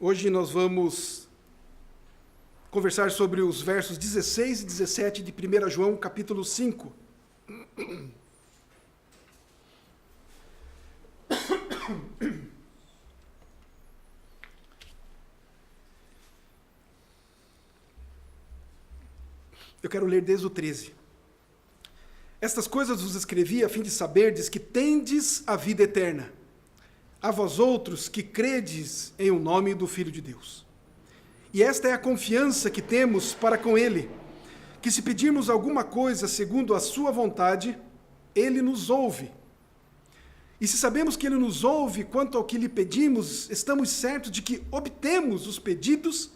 Hoje nós vamos conversar sobre os versos 16 e 17 de 1 João, capítulo 5. Eu quero ler desde o 13. Estas coisas vos escrevi a fim de saberdes que tendes a vida eterna, a vós outros que credes em o nome do Filho de Deus. E esta é a confiança que temos para com Ele, que se pedirmos alguma coisa segundo a sua vontade, Ele nos ouve. E se sabemos que Ele nos ouve quanto ao que lhe pedimos, estamos certos de que obtemos os pedidos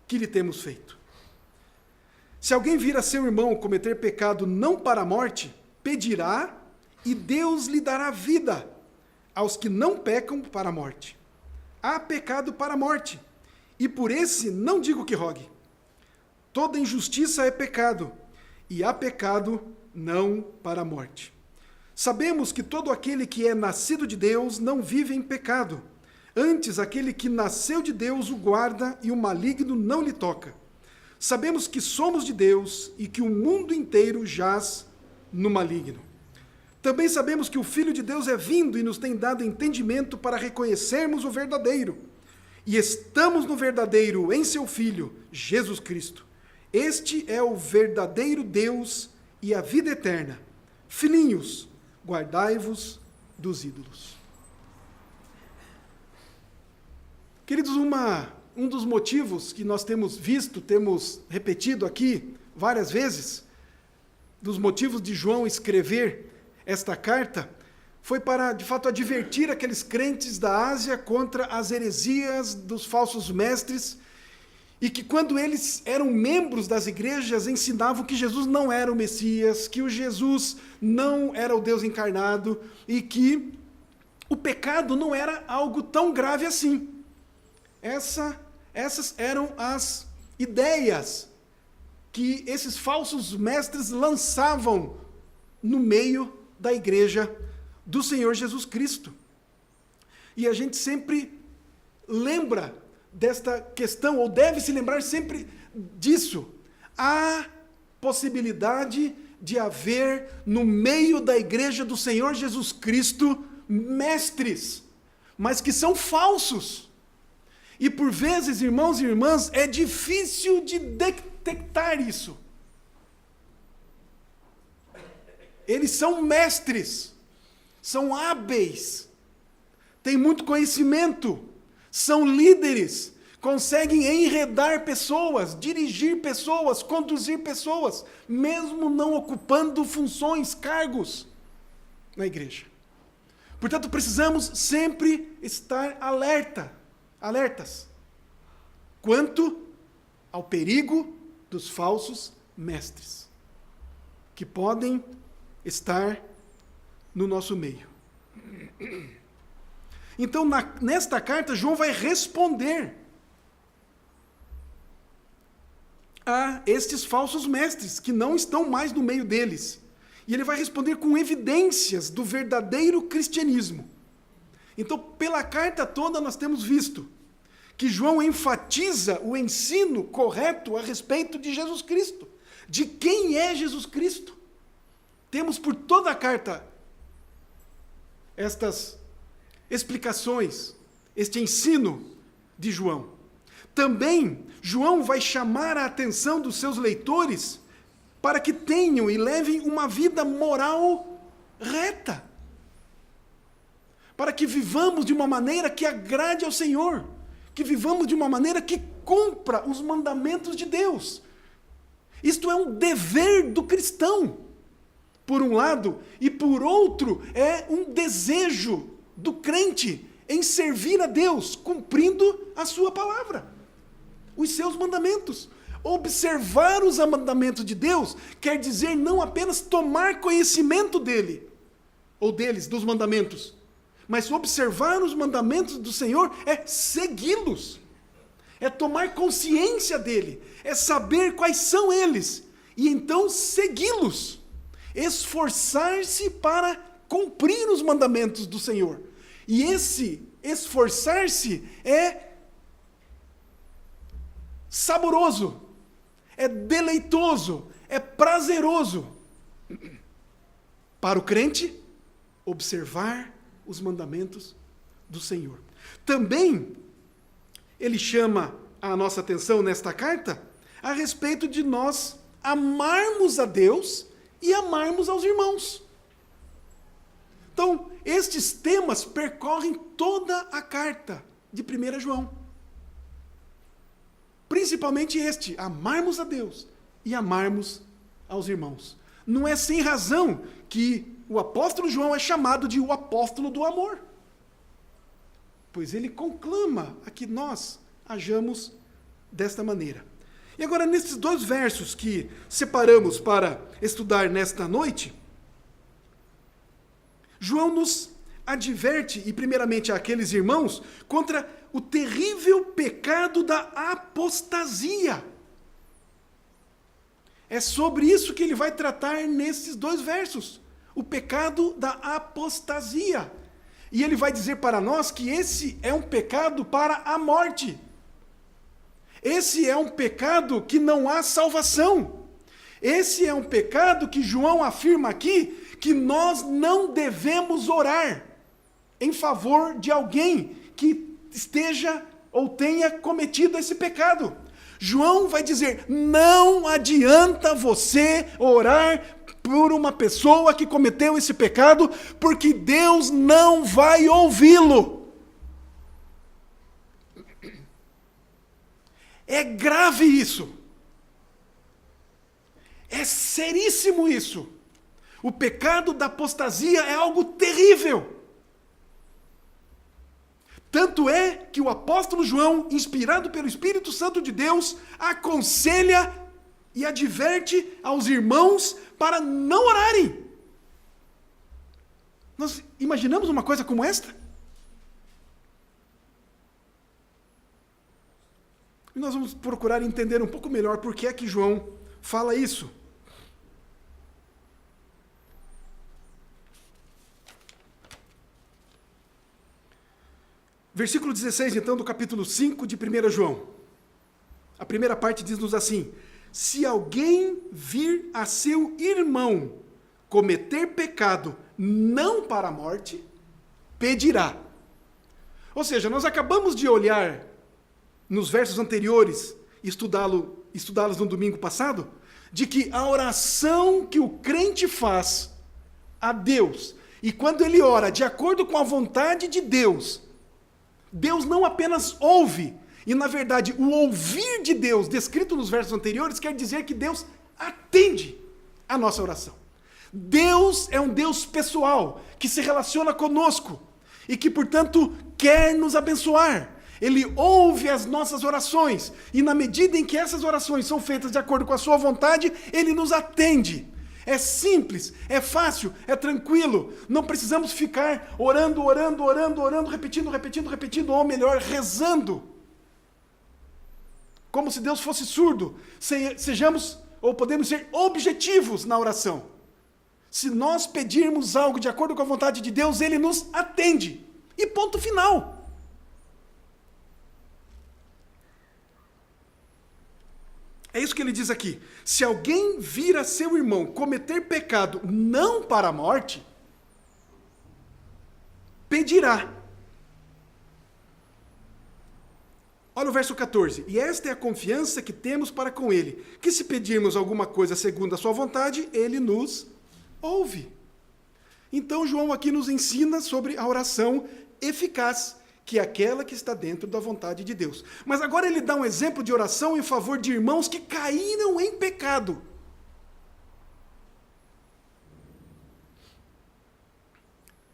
que lhe temos feito. Se alguém vir a seu irmão cometer pecado não para a morte, pedirá e Deus lhe dará vida aos que não pecam para a morte. Há pecado para a morte, e por esse não digo que rogue. Toda injustiça é pecado, e há pecado não para a morte. Sabemos que todo aquele que é nascido de Deus não vive em pecado. Antes, aquele que nasceu de Deus o guarda e o maligno não lhe toca. Sabemos que somos de Deus e que o mundo inteiro jaz no maligno. Também sabemos que o Filho de Deus é vindo e nos tem dado entendimento para reconhecermos o verdadeiro. E estamos no verdadeiro em seu Filho, Jesus Cristo. Este é o verdadeiro Deus e a vida eterna. Filhinhos, guardai-vos dos ídolos. Queridos, um dos motivos que nós temos visto, temos repetido aqui várias vezes, dos motivos de João escrever esta carta, foi para, de fato, advertir aqueles crentes da Ásia contra as heresias dos falsos mestres, e que quando eles eram membros das igrejas, ensinavam que Jesus não era o Messias, que o Jesus não era o Deus encarnado, e que o pecado não era algo tão grave assim. Essas eram as ideias que esses falsos mestres lançavam no meio da igreja do Senhor Jesus Cristo. E a gente sempre lembra desta questão, ou deve se lembrar sempre disso. Há possibilidade de haver no meio da igreja do Senhor Jesus Cristo mestres, mas que são falsos. E por vezes, irmãos e irmãs, é difícil de detectar isso. Eles são mestres, são hábeis, têm muito conhecimento, são líderes, conseguem enredar pessoas, dirigir pessoas, conduzir pessoas, mesmo não ocupando funções, cargos na igreja. Portanto, precisamos sempre estar alertas quanto ao perigo dos falsos mestres, que podem estar no nosso meio. Então, nesta carta, João vai responder a estes falsos mestres, que não estão mais no meio deles. E ele vai responder com evidências do verdadeiro cristianismo. Então, pela carta toda, nós temos visto que João enfatiza o ensino correto a respeito de Jesus Cristo. De quem é Jesus Cristo? Temos por toda a carta estas explicações, este ensino de João. Também, João vai chamar a atenção dos seus leitores para que tenham e levem uma vida moral reta. Para que vivamos de uma maneira que agrade ao Senhor, que vivamos de uma maneira que cumpra os mandamentos de Deus. Isto é um dever do cristão, por um lado, e por outro, é um desejo do crente em servir a Deus, cumprindo a sua palavra, os seus mandamentos. Observar os mandamentos de Deus quer dizer não apenas tomar conhecimento dele, ou deles, dos mandamentos, mas observar os mandamentos do Senhor é segui-los, é tomar consciência dele, é saber quais são eles, e então segui-los, esforçar-se para cumprir os mandamentos do Senhor. E esse esforçar-se é saboroso, é deleitoso, é prazeroso para o crente observar os mandamentos do Senhor. Também ele chama a nossa atenção nesta carta a respeito de nós amarmos a Deus e amarmos aos irmãos. Então, estes temas percorrem toda a carta de 1 João. Principalmente este, amarmos a Deus e amarmos aos irmãos. Não é sem razão que o apóstolo João é chamado de o apóstolo do amor. Pois ele conclama a que nós hajamos desta maneira. E agora, nesses 2 versos que separamos para estudar nesta noite, João nos adverte, e primeiramente àqueles irmãos, contra o terrível pecado da apostasia. É sobre isso que ele vai tratar nesses 2 versos. O pecado da apostasia. E ele vai dizer para nós que esse é um pecado para a morte. Esse é um pecado que não há salvação. Esse é um pecado que João afirma aqui que nós não devemos orar em favor de alguém que esteja ou tenha cometido esse pecado. João vai dizer, não adianta você orar por uma pessoa que cometeu esse pecado, porque Deus não vai ouvi-lo. É grave isso. É seríssimo isso. O pecado da apostasia é algo terrível. Tanto é que o apóstolo João, inspirado pelo Espírito Santo de Deus, aconselha e adverte aos irmãos para não orarem. Nós imaginamos uma coisa como esta? E nós vamos procurar entender um pouco melhor por que é que João fala isso. Versículo 16, então, do capítulo 5 de 1 João. A primeira parte diz-nos assim: se alguém vir a seu irmão cometer pecado não para a morte, pedirá. Ou seja, nós acabamos de olhar nos versos anteriores, estudá-los no domingo passado, de que a oração que o crente faz a Deus, e quando ele ora de acordo com a vontade de Deus, Deus não apenas ouve, e na verdade o ouvir de Deus, descrito nos versos anteriores, quer dizer que Deus atende a nossa oração. Deus é um Deus pessoal, que se relaciona conosco, e que, portanto, quer nos abençoar. Ele ouve as nossas orações, e na medida em que essas orações são feitas de acordo com a sua vontade, Ele nos atende. É simples, é fácil, é tranquilo. Não precisamos ficar orando, repetindo, ou melhor, rezando. Como se Deus fosse surdo. Sejamos, ou podemos ser objetivos na oração. Se nós pedirmos algo de acordo com a vontade de Deus, Ele nos atende. E ponto final. É isso que ele diz aqui. Se alguém vir a seu irmão cometer pecado não para a morte, pedirá. Olha o verso 14. E esta é a confiança que temos para com ele, que se pedirmos alguma coisa segundo a sua vontade, ele nos ouve. Então João aqui nos ensina sobre a oração eficaz, que é aquela que está dentro da vontade de Deus. Mas agora ele dá um exemplo de oração em favor de irmãos que caíram em pecado.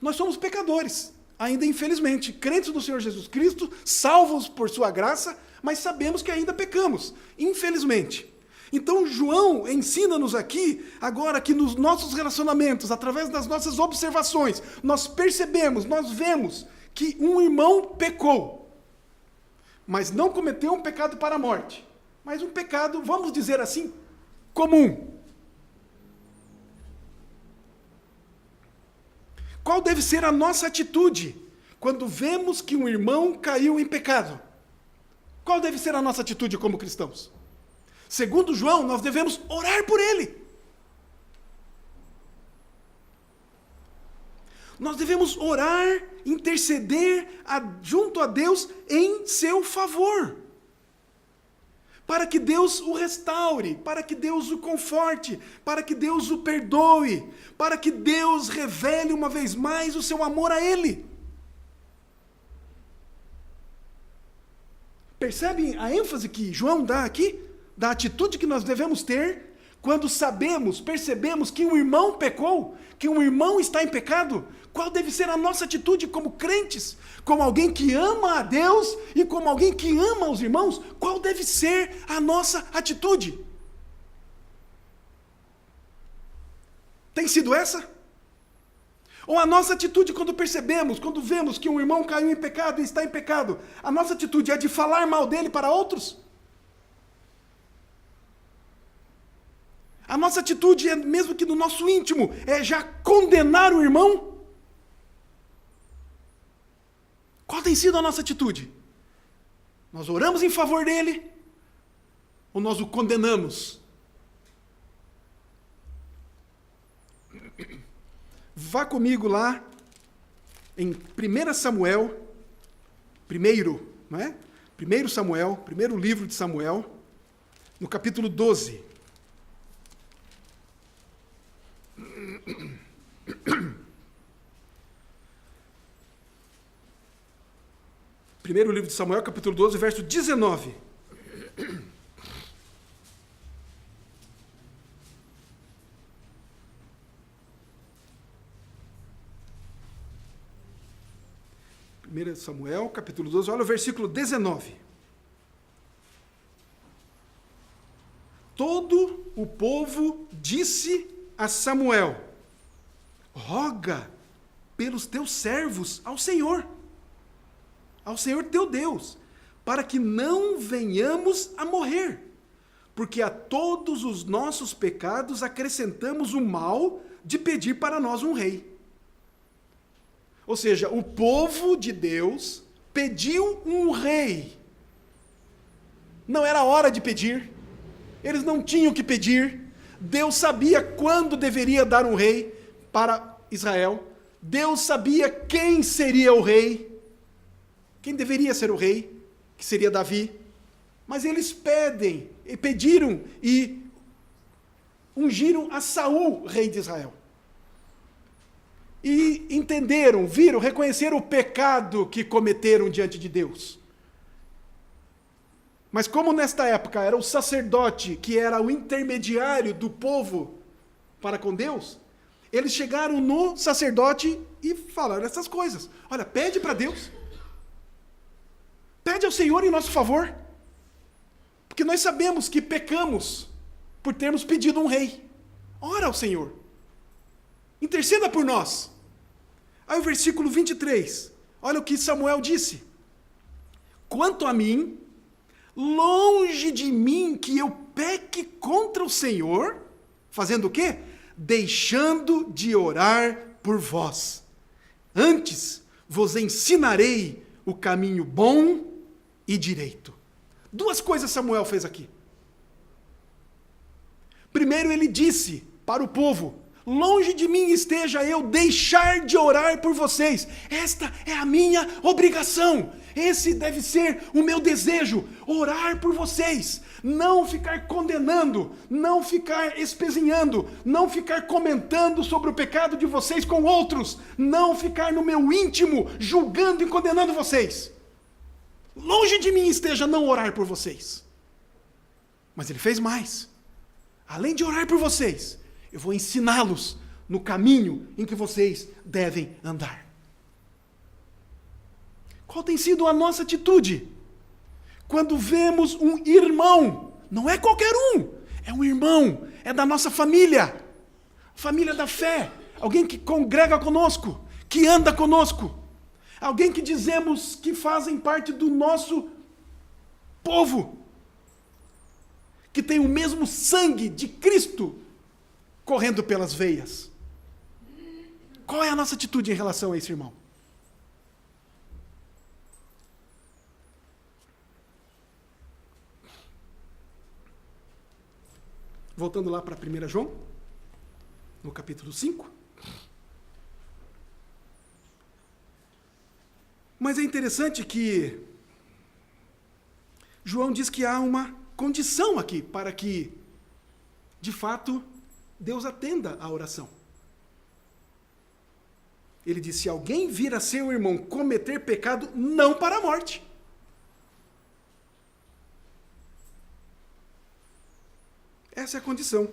Nós somos pecadores, ainda infelizmente, crentes do Senhor Jesus Cristo, salvos por sua graça, mas sabemos que ainda pecamos, infelizmente. Então João ensina-nos aqui, agora que nos nossos relacionamentos, através das nossas observações, nós percebemos, nós vemos que um irmão pecou, mas não cometeu um pecado para a morte, mas um pecado, vamos dizer assim, comum. Qual deve ser a nossa atitude quando vemos que um irmão caiu em pecado? Qual deve ser a nossa atitude como cristãos? Segundo João, nós devemos orar por ele. Nós devemos orar, interceder junto a Deus em seu favor. Para que Deus o restaure, para que Deus o conforte, para que Deus o perdoe, para que Deus revele uma vez mais o seu amor a ele. Percebem a ênfase que João dá aqui? Da atitude que nós devemos ter quando percebemos que um irmão pecou, que um irmão está em pecado. Qual deve ser a nossa atitude como crentes, como alguém que ama a Deus e como alguém que ama os irmãos? Qual deve ser a nossa atitude? Tem sido essa? Ou a nossa atitude quando vemos que um irmão caiu em pecado e está em pecado, a nossa atitude é de falar mal dele para outros? A nossa atitude é, mesmo que no nosso íntimo, é já condenar o irmão? Qual tem sido a nossa atitude? Nós oramos em favor dele ou nós o condenamos? Vá comigo lá em 1 Samuel, primeiro Samuel, primeiro livro de Samuel, no capítulo 12. Primeiro livro de Samuel, capítulo 12, verso 19. Primeiro Samuel, capítulo 12, olha o versículo 19. Todo o povo disse a Samuel: roga pelos teus servos ao Senhor teu Deus, para que não venhamos a morrer, porque a todos os nossos pecados acrescentamos o mal de pedir para nós um rei. Ou seja, o povo de Deus pediu um rei. Não era hora de pedir, eles não tinham que pedir. Deus sabia quando deveria dar um rei para Israel. Deus sabia quem seria o rei. Quem deveria ser o rei, que seria Davi. Mas eles pediram e ungiram a Saul, rei de Israel. E entenderam, viram, reconheceram o pecado que cometeram diante de Deus. Mas como nesta época era o sacerdote que era o intermediário do povo para com Deus, eles chegaram no sacerdote e falaram essas coisas. Olha, pede para Deus. Pede ao Senhor em nosso favor, porque nós sabemos que pecamos por termos pedido um rei. Ora ao Senhor, interceda por nós. Aí o versículo 23, olha o que Samuel disse: quanto a mim, longe de mim que eu peque contra o Senhor, fazendo o quê? Deixando de orar por vós. Antes vos ensinarei o caminho bom e direito. Duas coisas Samuel fez aqui. Primeiro, ele disse para o povo: longe de mim esteja eu deixar de orar por vocês. Esta é a minha obrigação. Esse deve ser o meu desejo, orar por vocês. Não ficar condenando, não ficar espezinhando, não ficar comentando sobre o pecado de vocês com outros, não ficar no meu íntimo julgando e condenando vocês. Longe de mim esteja não orar por vocês. Mas ele fez mais. Além de orar por vocês, eu vou ensiná-los no caminho em que vocês devem andar. Qual tem sido a nossa atitude quando vemos um irmão? Não é qualquer um, é um irmão, é da nossa família, família da fé, alguém que congrega conosco, que anda conosco, alguém que dizemos que fazem parte do nosso povo, que tem o mesmo sangue de Cristo correndo pelas veias. Qual é a nossa atitude em relação a esse irmão? Voltando lá para 1 João, no capítulo 5. Mas é interessante que João diz que há uma condição aqui para que, de fato, Deus atenda à oração. Ele diz: se alguém vir a seu irmão cometer pecado, não para a morte. Essa é a condição.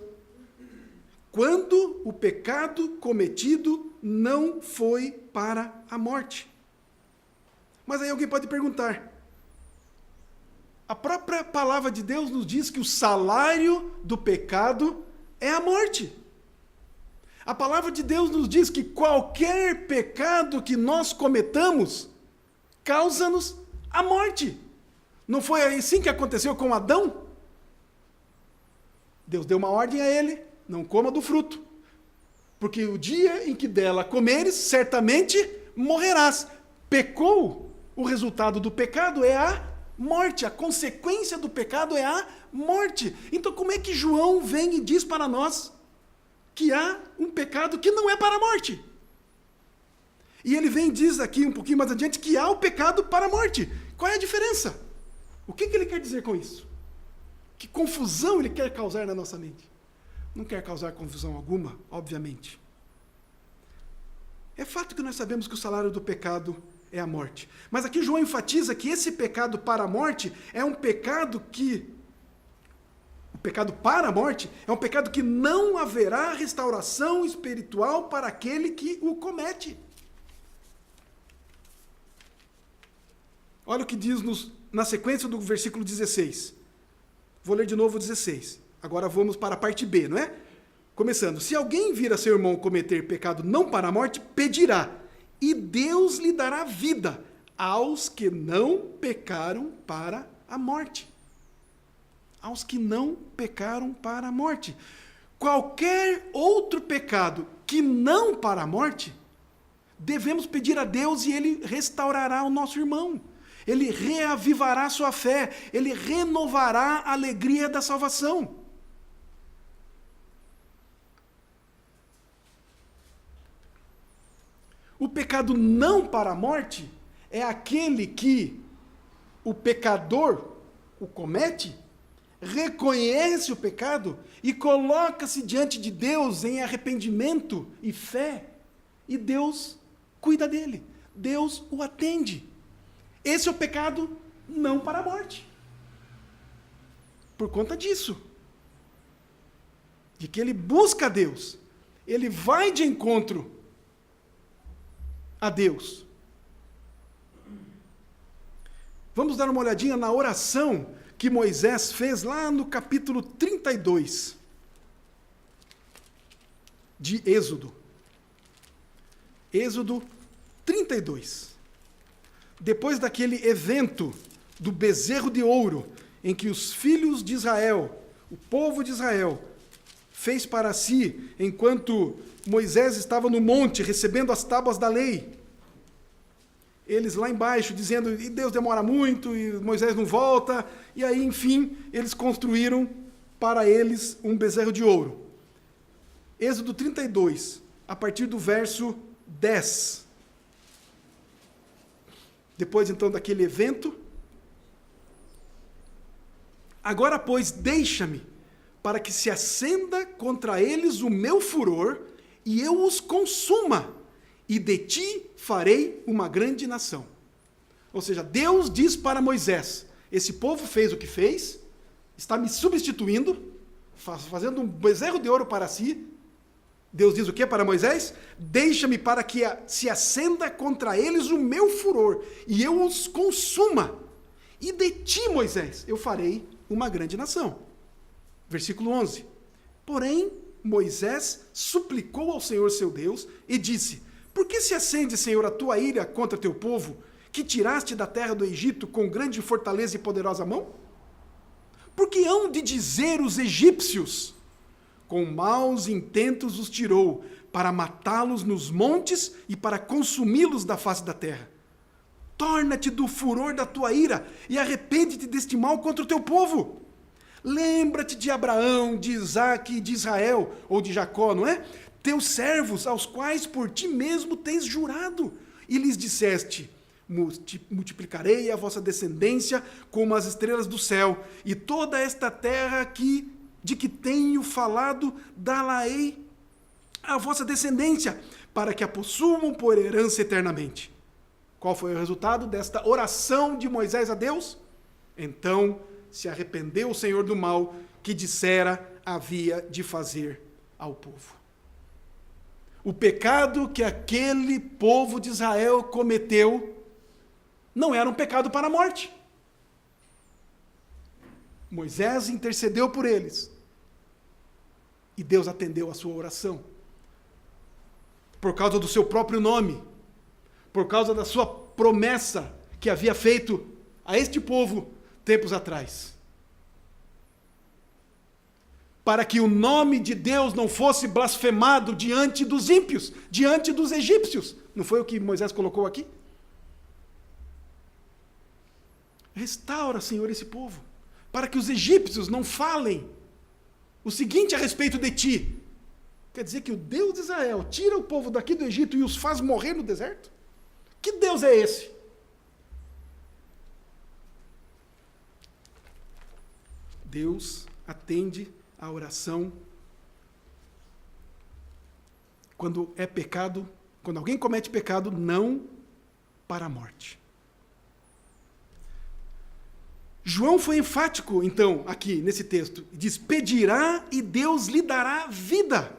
Quando o pecado cometido não foi para a morte. Mas aí alguém pode perguntar: a própria palavra de Deus nos diz que o salário do pecado é a morte. A palavra de Deus nos diz que qualquer pecado que nós cometamos causa-nos a morte. Não foi assim que aconteceu com Adão? Deus deu uma ordem a ele: não coma do fruto, porque o dia em que dela comeres, certamente morrerás. Pecou, o resultado do pecado é a morte, a consequência do pecado é a morte. Então como é que João vem e diz para nós que há um pecado que não é para a morte? E ele vem e diz aqui um pouquinho mais adiante que há o pecado para a morte. Qual é a diferença? O que ele quer dizer com isso? Que confusão ele quer causar na nossa mente? Não quer causar confusão alguma, obviamente. É fato que nós sabemos que o salário do pecado é a morte. Mas aqui João enfatiza que esse pecado para a morte é um pecado que... O pecado para a morte é um pecado que não haverá restauração espiritual para aquele que o comete. Olha o que diz na sequência do versículo 16. Vou ler de novo o 16. Agora vamos para a parte B, não é? Começando. Se alguém vir a seu irmão cometer pecado não para a morte, pedirá, e Deus lhe dará vida aos que não pecaram para a morte. Aos que não pecaram para a morte. Qualquer outro pecado que não para a morte, devemos pedir a Deus e Ele restaurará o nosso irmão. Ele reavivará sua fé, Ele renovará a alegria da salvação. O pecado não para a morte é aquele que o pecador o comete, reconhece o pecado e coloca-se diante de Deus em arrependimento e fé, e Deus cuida dele, Deus o atende. Esse é o pecado não para a morte. Por conta disso, de que ele busca a Deus, ele vai de encontro a Deus. Vamos dar uma olhadinha na oração que Moisés fez lá no capítulo 32 de Êxodo. Êxodo 32. Depois daquele evento do bezerro de ouro, em que os filhos de Israel, o povo de Israel, fez para si, enquanto Moisés estava no monte recebendo as tábuas da lei, eles lá embaixo dizendo, e Deus demora muito, e Moisés não volta, e aí, enfim, eles construíram para eles um bezerro de ouro. Êxodo 32, a partir do verso 10. Depois, então, daquele evento, agora, pois, deixa-me, para que se acenda contra eles o meu furor, e eu os consuma, e de ti farei uma grande nação. Ou seja, Deus diz para Moisés, esse povo fez o que fez, está me substituindo, fazendo um bezerro de ouro para si. Deus diz o que para Moisés? Deixa-me para que se acenda contra eles o meu furor, e eu os consuma. E de ti, Moisés, eu farei uma grande nação. Versículo 11. Porém, Moisés suplicou ao Senhor seu Deus e disse, por que se acende, Senhor, a tua ira contra teu povo, que tiraste da terra do Egito com grande fortaleza e poderosa mão? Porque hão de dizer os egípcios, com maus intentos os tirou, para matá-los nos montes e para consumi-los da face da terra. Torna-te do furor da tua ira e arrepende-te deste mal contra o teu povo. Lembra-te de Abraão, de Isaque e de Israel, ou de Jacó, não é? Teus servos, aos quais por ti mesmo tens jurado, e lhes disseste: multiplicarei a vossa descendência como as estrelas do céu, e toda esta terra de que tenho falado, dá-la-ei à vossa descendência, para que a possuam por herança eternamente. Qual foi o resultado desta oração de Moisés a Deus? Então se arrependeu o Senhor do mal que dissera havia de fazer ao povo. O pecado que aquele povo de Israel cometeu não era um pecado para a morte. Moisés intercedeu por eles. E Deus atendeu a sua oração. Por causa do seu próprio nome. Por causa da sua promessa que havia feito a este povo tempos atrás. Para que o nome de Deus não fosse blasfemado diante dos ímpios, diante dos egípcios. Não foi o que Moisés colocou aqui? Restaura, Senhor, esse povo, para que os egípcios não falem o seguinte a respeito de ti. Quer dizer que o Deus de Israel tira o povo daqui do Egito e os faz morrer no deserto? Que Deus é esse? Deus atende a oração quando é pecado, quando alguém comete pecado, não para a morte. João foi enfático, então, aqui nesse texto. Diz: pedirá e Deus lhe dará vida.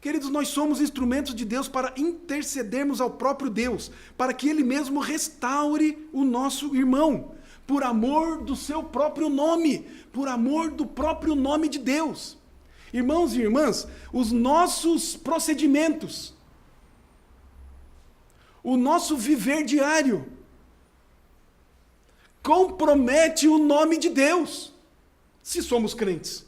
Queridos, nós somos instrumentos de Deus para intercedermos ao próprio Deus, para que Ele mesmo restaure o nosso irmão, por amor do seu próprio nome, por amor do próprio nome de Deus. Irmãos e irmãs, os nossos procedimentos, o nosso viver diário, compromete o nome de Deus, se somos crentes.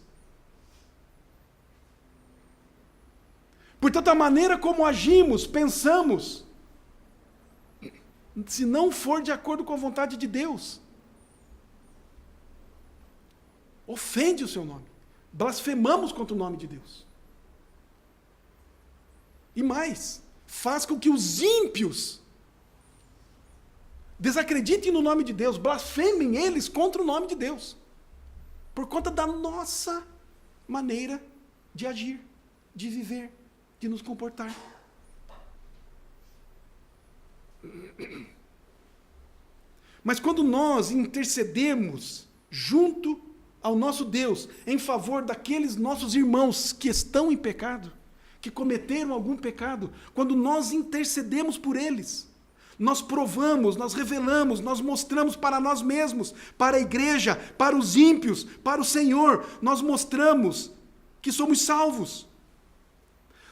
Portanto, a maneira como agimos, pensamos, se não for de acordo com a vontade de Deus, ofende o seu nome. Blasfemamos contra o nome de Deus. E mais, faz com que os ímpios desacreditem no nome de Deus, blasfemem eles contra o nome de Deus, por conta da nossa maneira de agir, de viver, de nos comportar. Mas quando nós intercedemos junto ao nosso Deus em favor daqueles nossos irmãos que estão em pecado, que cometeram algum pecado, quando nós intercedemos por eles, nós provamos, nós revelamos, nós mostramos para nós mesmos, para a igreja, para os ímpios, para o Senhor, nós mostramos que somos salvos.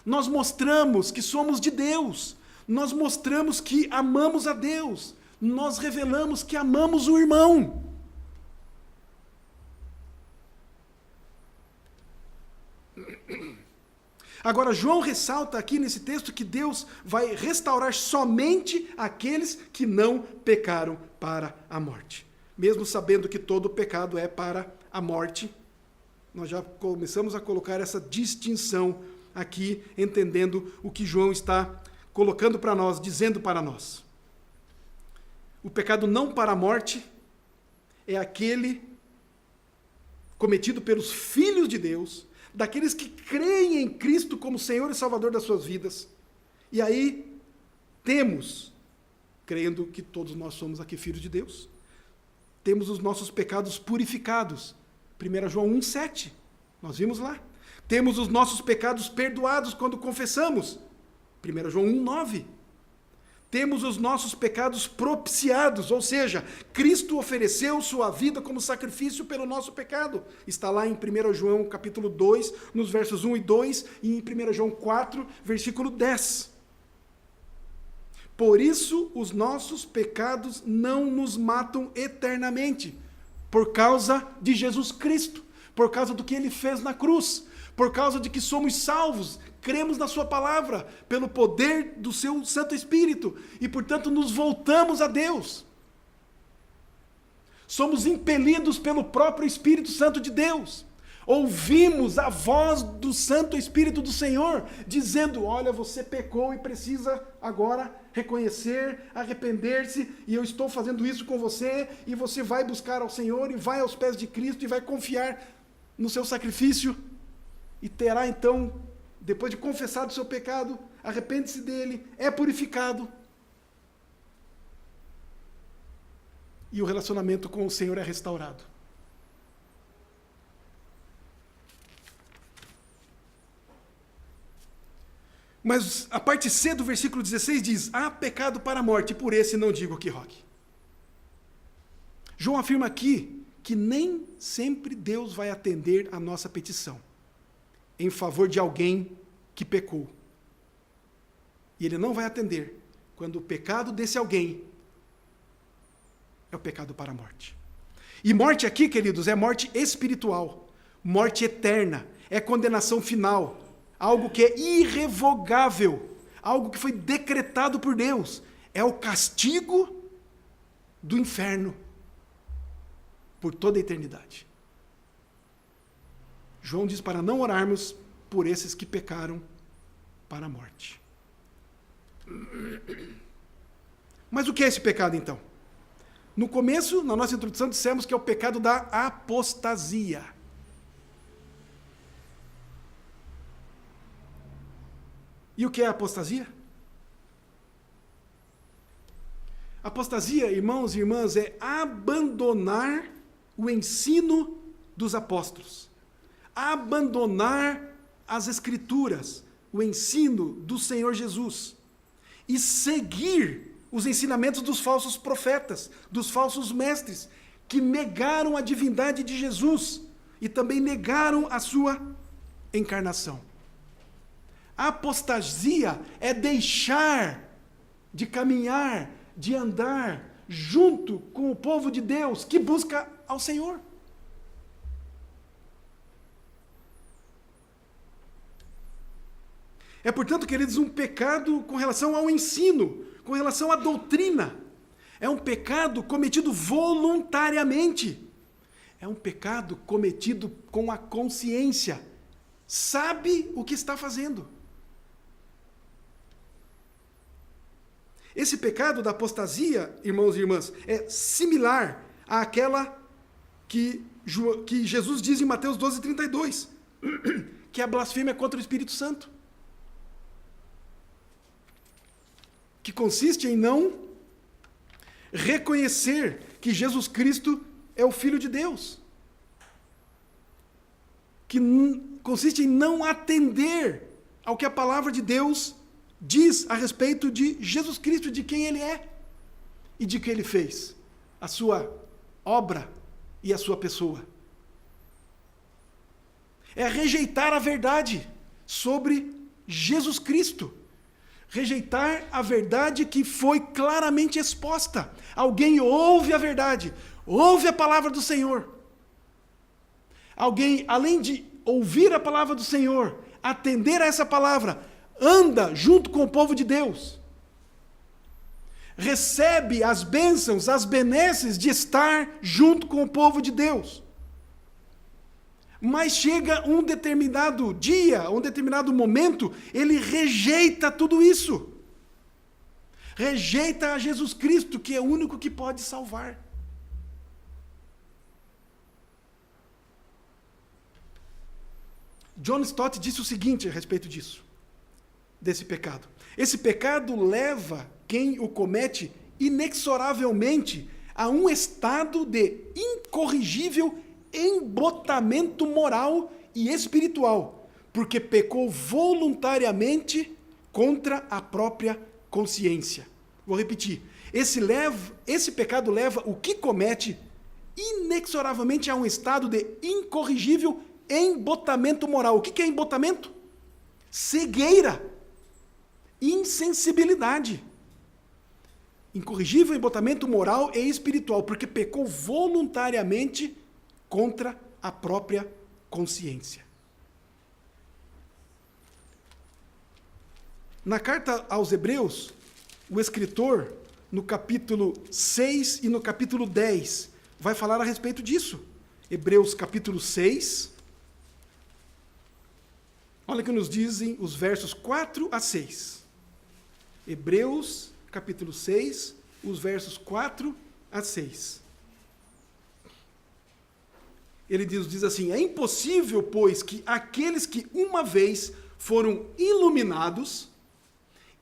Nós mostramos que somos de Deus. Nós mostramos que amamos a Deus. Nós revelamos que amamos o irmão. Agora, João ressalta aqui nesse texto que Deus vai restaurar somente aqueles que não pecaram para a morte. Mesmo sabendo que todo pecado é para a morte, nós já começamos a colocar essa distinção aqui, entendendo o que João está colocando para nós, dizendo para nós. O pecado não para a morte é aquele cometido pelos filhos de Deus, daqueles que creem em Cristo como Senhor e Salvador das suas vidas. E aí temos, crendo que todos nós somos aqui filhos de Deus, temos os nossos pecados purificados. 1 João 1,7, nós vimos lá. Temos os nossos pecados perdoados quando confessamos. 1 João 1,9. Temos os nossos pecados propiciados, ou seja, Cristo ofereceu sua vida como sacrifício pelo nosso pecado. Está lá em 1 João capítulo 2, nos versos 1 e 2, e em 1 João 4, versículo 10. Por isso, os nossos pecados não nos matam eternamente, por causa de Jesus Cristo, por causa do que Ele fez na cruz, por causa de que somos salvos, cremos na sua palavra, pelo poder do seu Santo Espírito, e portanto nos voltamos a Deus. Somos impelidos pelo próprio Espírito Santo de Deus. Ouvimos a voz do Santo Espírito do Senhor, dizendo, olha, você pecou e precisa agora reconhecer, arrepender-se, e eu estou fazendo isso com você, e você vai buscar ao Senhor, e vai aos pés de Cristo, e vai confiar no seu sacrifício, e terá então, depois de confessado o seu pecado, arrepende-se dele, é purificado, e o relacionamento com o Senhor é restaurado. Mas a parte C do versículo 16 diz, há pecado para a morte, e por esse não digo que rogue. João afirma aqui que nem sempre Deus vai atender a nossa petição em favor de alguém que pecou. E ele não vai atender quando o pecado desse alguém é o pecado para a morte. E morte aqui, queridos, é morte espiritual, morte eterna, é condenação final, algo que é irrevogável, algo que foi decretado por Deus, é o castigo do inferno por toda a eternidade. João diz para não orarmos por esses que pecaram para a morte. Mas o que é esse pecado então? No começo, na nossa introdução, dissemos que é o pecado da apostasia. E o que é apostasia? Apostasia, irmãos e irmãs, é abandonar o ensino dos apóstolos, abandonar as Escrituras, o ensino do Senhor Jesus, e seguir os ensinamentos dos falsos profetas, dos falsos mestres, que negaram a divindade de Jesus e também negaram a sua encarnação. A apostasia é deixar de caminhar, de andar junto com o povo de Deus que busca ao Senhor. É, portanto, queridos, um pecado com relação ao ensino, com relação à doutrina. É um pecado cometido voluntariamente. É um pecado cometido com a consciência. Sabe o que está fazendo. Esse pecado da apostasia, irmãos e irmãs, é similar àquela que Jesus diz em Mateus 12:32, que é a blasfêmia contra o Espírito Santo. Que consiste em não reconhecer que Jesus Cristo é o Filho de Deus. Que consiste em não atender ao que a palavra de Deus diz a respeito de Jesus Cristo, de quem Ele é e de que Ele fez, a sua obra e a sua pessoa. É rejeitar a verdade sobre Jesus Cristo. Rejeitar a verdade que foi claramente exposta. Alguém ouve a verdade, ouve a palavra do Senhor. Alguém, além de ouvir a palavra do Senhor, atender a essa palavra, anda junto com o povo de Deus. Recebe as bênçãos, as benesses de estar junto com o povo de Deus. Mas chega um determinado dia, um determinado momento, ele rejeita tudo isso. Rejeita a Jesus Cristo, que é o único que pode salvar. John Stott disse o seguinte a respeito disso, desse pecado. Esse pecado leva quem o comete inexoravelmente a um estado de incorrigível embotamento moral e espiritual, porque pecou voluntariamente contra a própria consciência. Vou repetir. Esse pecado leva o que comete inexoravelmente a um estado de incorrigível embotamento moral. O que é embotamento? Cegueira, insensibilidade. Incorrigível embotamento moral e espiritual, porque pecou voluntariamente contra a própria consciência. Na carta aos Hebreus, o escritor, no capítulo 6 e no capítulo 10, vai falar a respeito disso. Hebreus capítulo 6. Olha o que nos dizem os versos 4 a 6. Hebreus capítulo 6, os versos 4 a 6. Ele diz assim: é impossível, pois, que aqueles que uma vez foram iluminados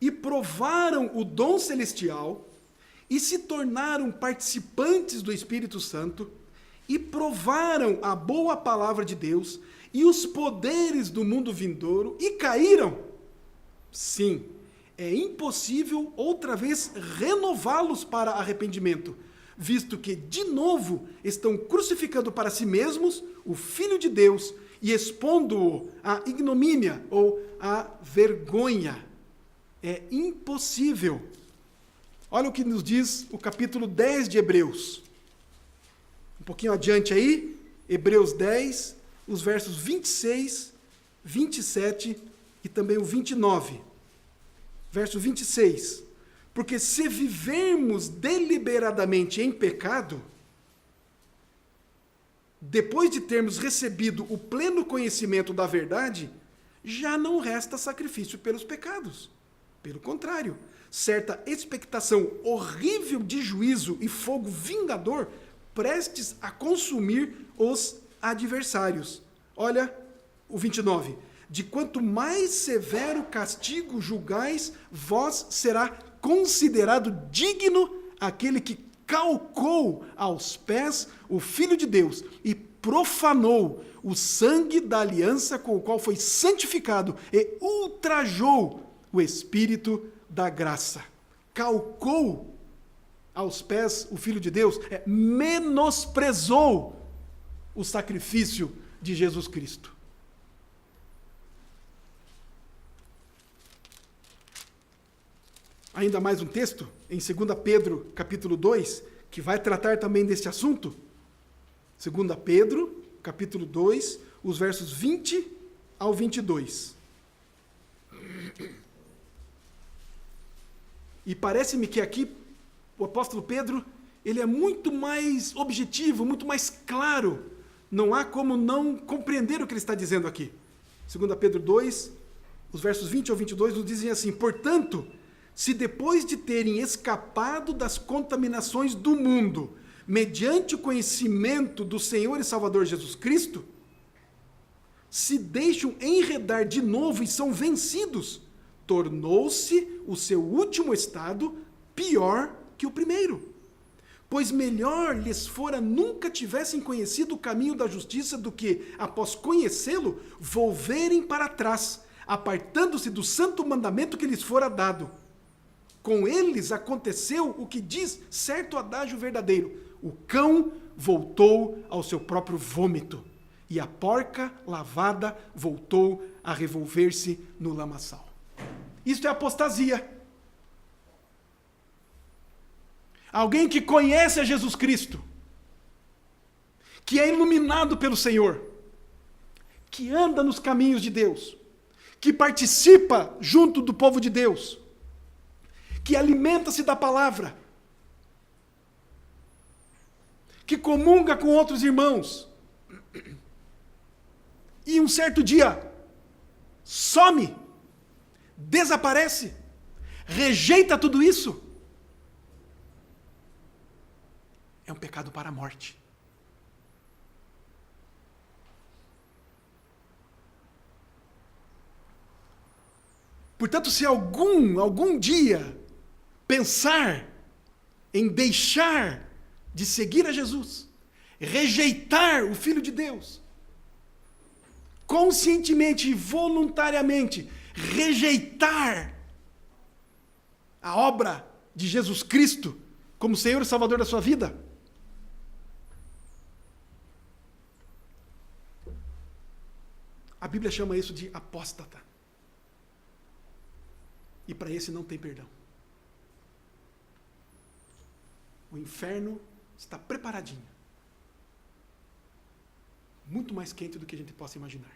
e provaram o dom celestial e se tornaram participantes do Espírito Santo e provaram a boa palavra de Deus e os poderes do mundo vindouro e caíram. Sim, é impossível outra vez renová-los para arrependimento, visto que, de novo, estão crucificando para si mesmos o Filho de Deus e expondo-o à ignomínia ou à vergonha. É impossível. Olha o que nos diz o capítulo 10 de Hebreus. Um pouquinho adiante aí, Hebreus 10, os versos 26, 27 e também o 29. Verso 26. Porque se vivermos deliberadamente em pecado, depois de termos recebido o pleno conhecimento da verdade, já não resta sacrifício pelos pecados. Pelo contrário, certa expectação horrível de juízo e fogo vingador prestes a consumir os adversários. Olha o 29. De quanto mais severo castigo julgais, vós será considerado digno aquele que calcou aos pés o Filho de Deus e profanou o sangue da aliança com o qual foi santificado e ultrajou o Espírito da graça. Calcou aos pés o Filho de Deus, menosprezou o sacrifício de Jesus Cristo. Ainda mais um texto, em 2 Pedro, capítulo 2, que vai tratar também deste assunto. 2 Pedro, capítulo 2, os versos 20 ao 22. E parece-me que aqui o apóstolo Pedro, ele é muito mais objetivo, muito mais claro. Não há como não compreender o que ele está dizendo aqui. 2 Pedro 2, os versos 20 ao 22 nos dizem assim: portanto, se depois de terem escapado das contaminações do mundo, mediante o conhecimento do Senhor e Salvador Jesus Cristo, se deixam enredar de novo e são vencidos, tornou-se o seu último estado pior que o primeiro. Pois melhor lhes fora nunca tivessem conhecido o caminho da justiça do que, após conhecê-lo, volverem para trás, apartando-se do santo mandamento que lhes fora dado. Com eles aconteceu o que diz certo adágio verdadeiro: o cão voltou ao seu próprio vômito, e a porca lavada voltou a revolver-se no lamaçal. Isto é apostasia. Alguém que conhece a Jesus Cristo, que é iluminado pelo Senhor, que anda nos caminhos de Deus, que participa junto do povo de Deus, que alimenta-se da palavra, que comunga com outros irmãos, e um certo dia some, desaparece, rejeita tudo isso, é um pecado para a morte. Portanto, se algum dia pensar em deixar de seguir a Jesus, rejeitar o Filho de Deus, conscientemente e voluntariamente rejeitar a obra de Jesus Cristo como Senhor e Salvador da sua vida, a Bíblia chama isso de apóstata. E para esse não tem perdão. O inferno está preparadinho. Muito mais quente do que a gente possa imaginar.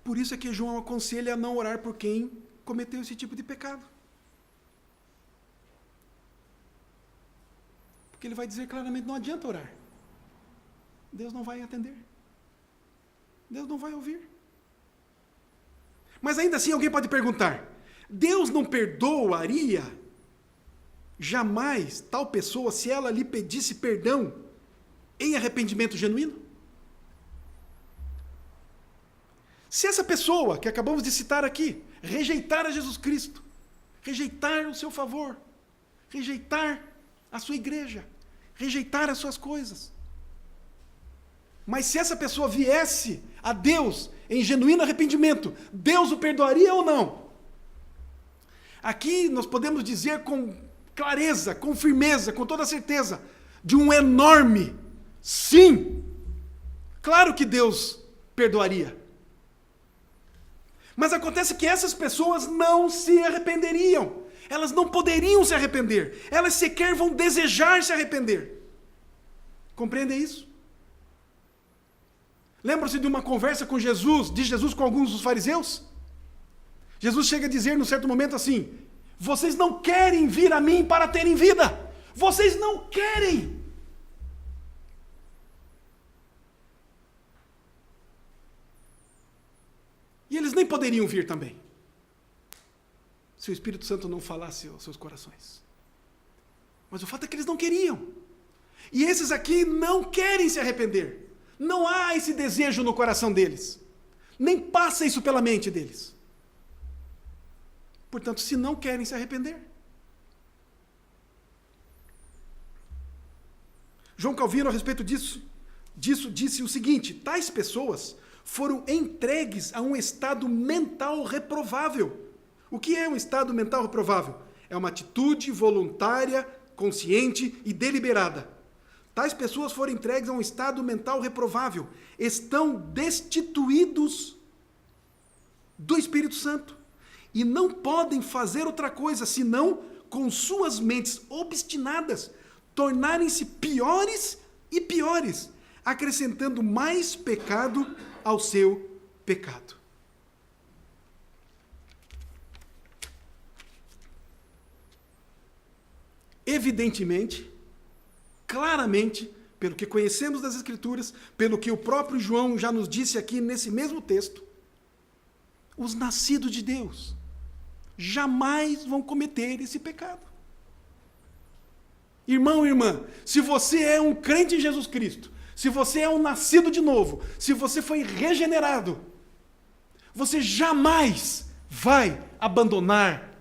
Por isso é que João aconselha a não orar por quem cometeu esse tipo de pecado. Porque ele vai dizer claramente, não adianta orar. Deus não vai atender. Deus não vai ouvir. Mas ainda assim alguém pode perguntar, Deus não perdoaria jamais tal pessoa se ela lhe pedisse perdão em arrependimento genuíno? Se essa pessoa que acabamos de citar aqui rejeitar a Jesus Cristo, rejeitar o seu favor, rejeitar a sua igreja, rejeitar as suas coisas, mas se essa pessoa viesse a Deus em genuíno arrependimento, Deus o perdoaria ou não? Aqui nós podemos dizer com clareza, com firmeza, com toda certeza, de um enorme sim. Claro que Deus perdoaria. Mas acontece que essas pessoas não se arrependeriam. Elas não poderiam se arrepender. Elas sequer vão desejar se arrepender. Compreendem isso? Lembram-se de uma conversa com Jesus, de Jesus com alguns dos fariseus? Jesus chega a dizer num certo momento assim, vocês não querem vir a mim para terem vida. Vocês não querem. E eles nem poderiam vir também, se o Espírito Santo não falasse aos seus corações. Mas o fato é que eles não queriam. E esses aqui não querem se arrepender. Não há esse desejo no coração deles. Nem passa isso pela mente deles. Portanto, se não querem se arrepender. João Calvino, a respeito disso disse o seguinte, tais pessoas foram entregues a um estado mental reprovável. O que é um estado mental reprovável? É uma atitude voluntária, consciente e deliberada. Tais pessoas foram entregues a um estado mental reprovável. Estão destituídos do Espírito Santo. E não podem fazer outra coisa, senão, com suas mentes obstinadas, tornarem-se piores e piores, acrescentando mais pecado ao seu pecado. Evidentemente, claramente, pelo que conhecemos das Escrituras, pelo que o próprio João já nos disse aqui nesse mesmo texto, os nascidos de Deus jamais vão cometer esse pecado. Irmão e irmã, se você é um crente em Jesus Cristo, se você é um nascido de novo, se você foi regenerado, você jamais vai abandonar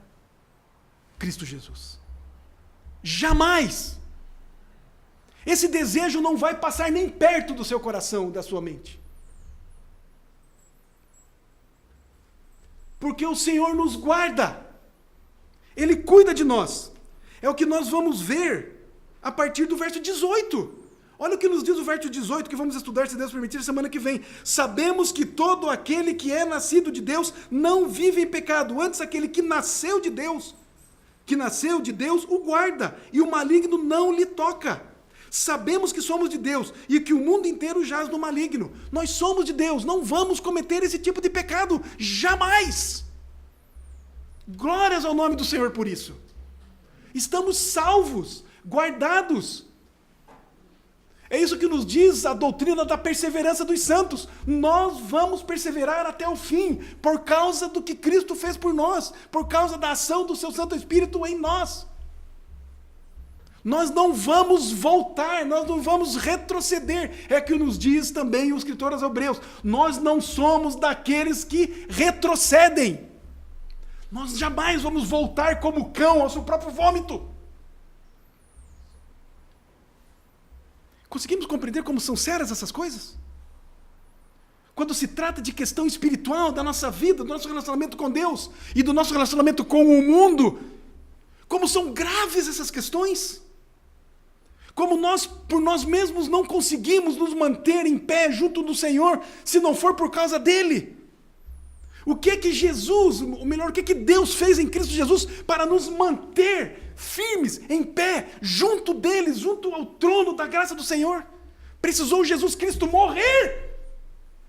Cristo Jesus. Jamais! Esse desejo não vai passar nem perto do seu coração, da sua mente. Porque o Senhor nos guarda. Ele cuida de nós. É o que nós vamos ver a partir do verso 18. Olha o que nos diz o verso 18, que vamos estudar, se Deus permitir, semana que vem. Sabemos que todo aquele que é nascido de Deus não vive em pecado. Antes, aquele que nasceu de Deus, o guarda, e o maligno não lhe toca. Sabemos que somos de Deus e que o mundo inteiro jaz no maligno. Nós somos de Deus, não vamos cometer esse tipo de pecado, jamais. Glórias ao nome do Senhor por isso. Estamos salvos, guardados. É isso que nos diz a doutrina da perseverança dos santos. Nós vamos perseverar até o fim, por causa do que Cristo fez por nós, por causa da ação do seu Santo Espírito em nós. Nós não vamos voltar, nós não vamos retroceder. É que nos diz também o escritor aos Hebreus. Nós não somos daqueles que retrocedem. Nós jamais vamos voltar como cão ao seu próprio vômito. Conseguimos compreender como são sérias essas coisas? Quando se trata de questão espiritual da nossa vida, do nosso relacionamento com Deus e do nosso relacionamento com o mundo, como são graves essas questões? Como nós, por nós mesmos, não conseguimos nos manter em pé junto do Senhor, se não for por causa dEle. O que é que Jesus, ou melhor, o que é que Deus fez em Cristo Jesus para nos manter firmes, em pé, junto dEle, junto ao trono da graça do Senhor? Precisou Jesus Cristo morrer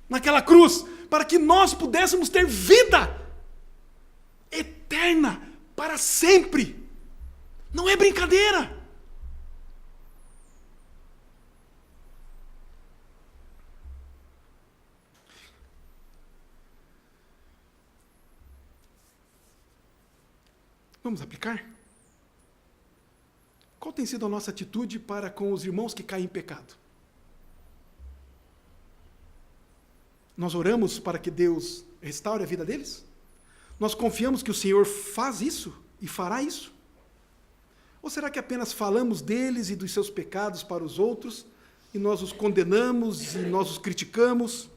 naquela cruz, para que nós pudéssemos ter vida eterna eterna, para sempre. Não é brincadeira. Vamos aplicar? Qual tem sido a nossa atitude para com os irmãos que caem em pecado? Nós oramos para que Deus restaure a vida deles? Nós confiamos que o Senhor faz isso e fará isso? Ou será que apenas falamos deles e dos seus pecados para os outros e nós os condenamos e nós os criticamos?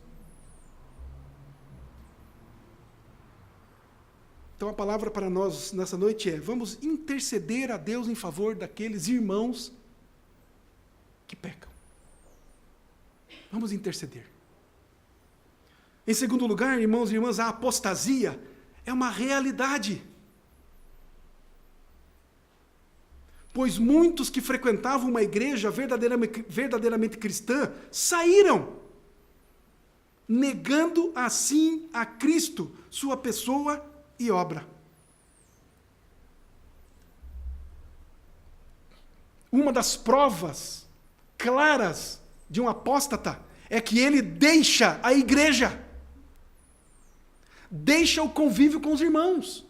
Então a palavra para nós nessa noite é: vamos interceder a Deus em favor daqueles irmãos que pecam. Vamos interceder. Em segundo lugar, irmãos e irmãs, a apostasia é uma realidade. Pois muitos que frequentavam uma igreja verdadeiramente cristã saíram, negando assim a Cristo, sua pessoa e obra. Uma das provas claras de um apóstata é que ele deixa a igreja, deixa o convívio com os irmãos,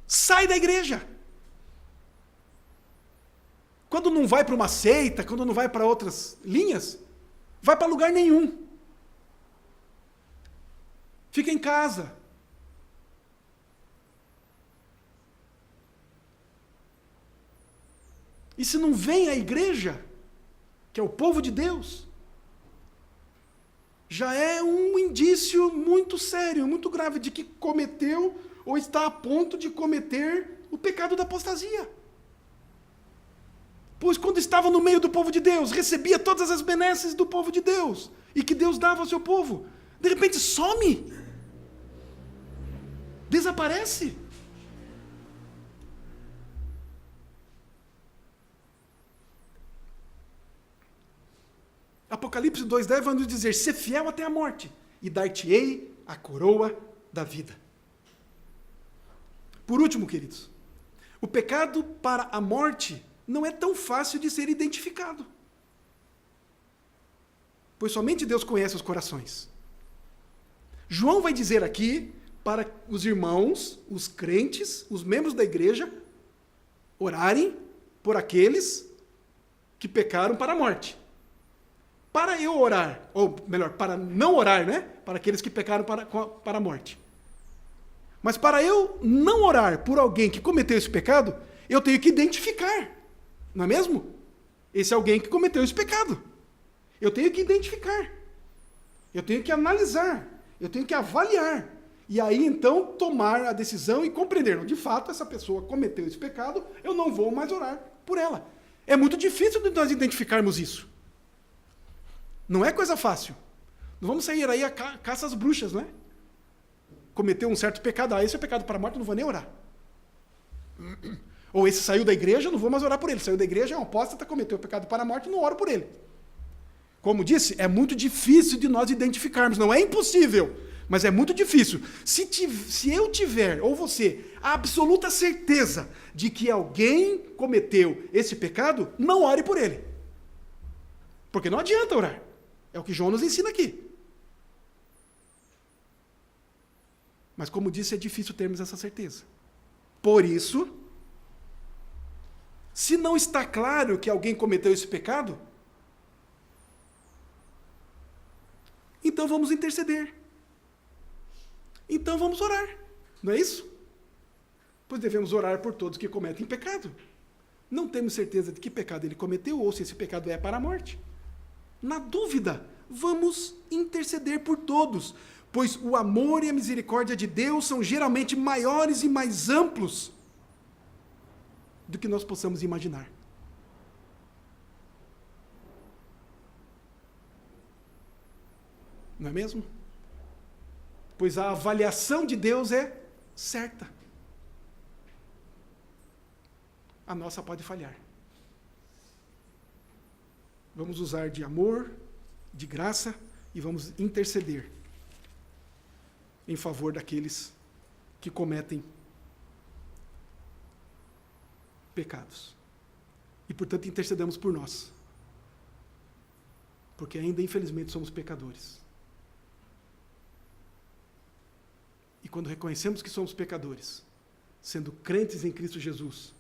sai da igreja. Quando não vai para uma seita, quando não vai para outras linhas, vai para lugar nenhum. Fica em casa. E se não vem à igreja, que é o povo de Deus, já é um indício muito sério, muito grave, de que cometeu ou está a ponto de cometer o pecado da apostasia. Pois quando estava no meio do povo de Deus, recebia todas as benesses do povo de Deus, e que Deus dava ao seu povo, de repente some, desaparece. Apocalipse 2:10 vai nos dizer: ser fiel até a morte, e dar-te-ei a coroa da vida. Por último, queridos, o pecado para a morte não é tão fácil de ser identificado, pois somente Deus conhece os corações. João vai dizer aqui para os irmãos, os crentes, os membros da igreja, orarem por aqueles que pecaram para a morte. Para eu orar, ou melhor, para não orar, né? Para aqueles que pecaram para a morte. Mas para eu não orar por alguém que cometeu esse pecado, eu tenho que identificar, não é mesmo? Esse é alguém que cometeu esse pecado. Eu tenho que identificar. Eu tenho que analisar. Eu tenho que avaliar. E aí, então, tomar a decisão e compreender. De fato, essa pessoa cometeu esse pecado, eu não vou mais orar por ela. É muito difícil de nós identificarmos isso. Não é coisa fácil. Não vamos sair aí a caça às bruxas, não é? Cometeu um certo pecado, esse é pecado para a morte, eu não vou nem orar. Ou esse saiu da igreja, eu não vou mais orar por ele. Saiu da igreja, é um apóstata, cometeu pecado para a morte, não oro por ele. Como disse, é muito difícil de nós identificarmos. Não é impossível, mas é muito difícil. Se eu tiver, ou você, a absoluta certeza de que alguém cometeu esse pecado, não ore por ele. Porque não adianta orar. É o que João nos ensina aqui. Mas, como disse, é difícil termos essa certeza. Por isso, se não está claro que alguém cometeu esse pecado, então vamos interceder. Então vamos orar. Não é isso? Pois devemos orar por todos que cometem pecado. Não temos certeza de que pecado ele cometeu ou se esse pecado é para a morte. Na dúvida, vamos interceder por todos, pois o amor e a misericórdia de Deus são geralmente maiores e mais amplos do que nós possamos imaginar. Não é mesmo? Pois a avaliação de Deus é certa. A nossa pode falhar. Vamos usar de amor, de graça, e vamos interceder em favor daqueles que cometem pecados. E, portanto, intercedamos por nós. Porque ainda, infelizmente, somos pecadores. E quando reconhecemos que somos pecadores, sendo crentes em Cristo Jesus,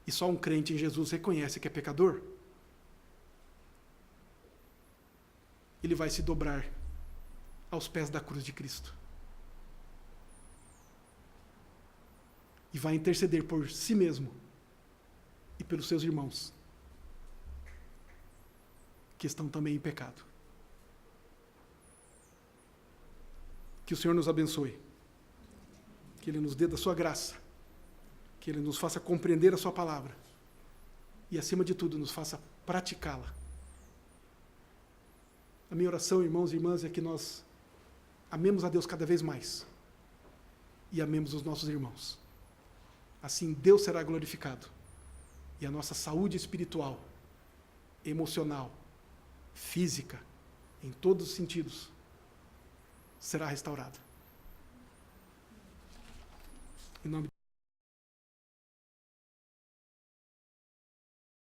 e só um crente em Jesus reconhece que é pecador, ele vai se dobrar aos pés da cruz de Cristo. E vai interceder por si mesmo e pelos seus irmãos, que estão também em pecado. Que o Senhor nos abençoe. Que Ele nos dê da sua graça. Que Ele nos faça compreender a sua palavra. E, acima de tudo, nos faça praticá-la. A minha oração, irmãos e irmãs, é que nós amemos a Deus cada vez mais. E amemos os nossos irmãos. Assim, Deus será glorificado. E a nossa saúde espiritual, emocional, física, em todos os sentidos, será restaurada. Em nome